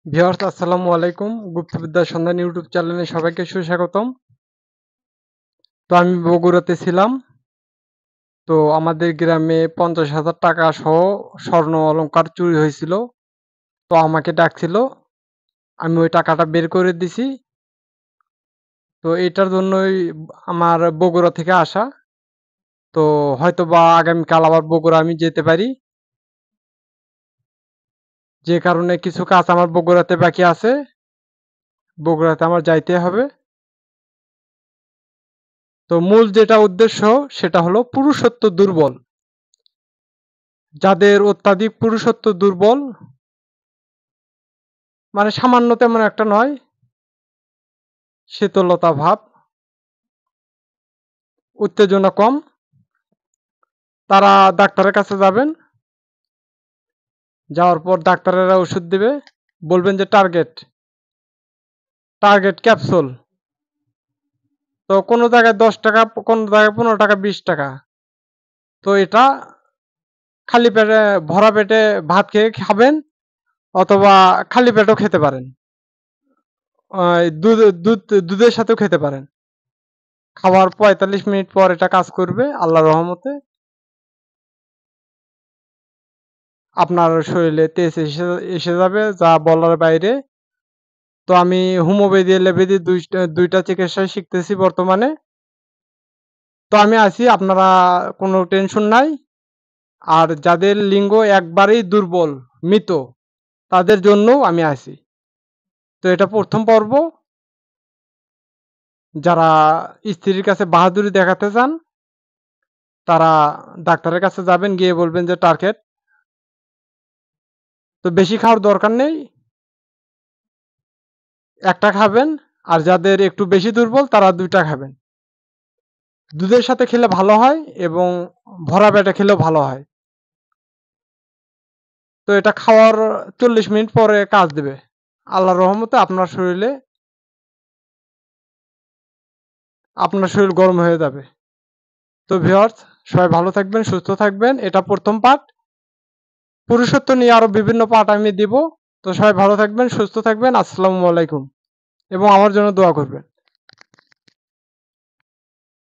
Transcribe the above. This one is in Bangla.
ভিউয়ার্স আসসালামু আলাইকুম। গুপ্তবিদ্যার সন্ধান ইউটিউব চ্যানেলে সবাইকে সুস্বাগতম। তো আমি বগুড়াতে ছিলাম। তো আমাদের গ্রামে ৫০,০০০ টাকা সহ স্বর্ণ অলংকার চুরি হয়েছিল। তো আমাকে ডাকছিল। আমি ওই টাকাটা বের করে দিছি। তো এটার জন্যই আমার বগুড়া থেকে আসা। তো হয়তোবা আগামীকাল আবার বগুড়া আমি যেতে পারি। যে কারণে কিছু কাজ আমার বগুড়াতে বাকি আছে। বগুড়াতে আমার যাইতে হবে। তো মূল যেটা উদ্দেশ্য সেটা হলো পুরুষত্ব দুর্বল। যাদের অত্যাধিক পুরুষত্ব দুর্বল, মানে সামান্য তেমন একটা নয়, শীতলতা ভাব, উত্তেজনা কম, তারা ডাক্তারের কাছে যাবেন। যাওয়ার পর ডাক্তারেরা ওষুধ দিবে, বলবেন যে টার্গেট টার্গেট ক্যাপসুল। তো কোনো জায়গায় 10 টাকা, কোনো জায়গায় 15 টাকা, 20 টাকা। তো এটা খালি পেটে, ভরা পেটে ভাত খেয়ে খাবেন, অথবা খালি পেটেও খেতে পারেন। দুধ দুধ দুধের সাথেও খেতে পারেন। খাওয়ার 45 মিনিট পর এটা কাজ করবে আল্লাহর রহমতে। আপনার শরীরে তেজ এসে এসে যাবে, যা বলার বাইরে। তো আমি হোমিওপ্যাথি, এলোপ্যাথি দুইটা চিকিৎসা শিখতেছি বর্তমানে। তো আমি আছি, আপনারা কোনো টেনশন নাই। আর যাদের লিঙ্গ একবারেই দুর্বল, মৃত, তাদের জন্যও আমি আছি। তো এটা প্রথম পর্ব। যারা স্ত্রীর কাছে বাহাদুরি দেখাতে চান, তারা ডাক্তারের কাছে যাবেন, গিয়ে বলবেন যে টার্গেট। তো বেশি খাওয়ার দরকার নেই, একটা খাবেন। আর যাদের একটু বেশি দুর্বল তারা 2টা খাবেন। দুধের সাথে খেলে ভালো হয়, এবং ভরা পেটে খেলেও ভালো হয়। তো এটা খাওয়ার 40 মিনিট পরে কাজ দেবে আল্লাহর রহমতে। আপনার শরীর গরম হয়ে যাবে। তো ভিউয়ার্স, সবাই ভালো থাকবেন, সুস্থ থাকবেন। এটা প্রথম পার্ট। পুরুষত্ব নিয়ে আরো বিভিন্ন পার্ট আমি দিব। তো সবাই ভালো থাকবেন, সুস্থ থাকবেন। আসসালামু আলাইকুম, এবং আমার জন্য দোয়া করবেন।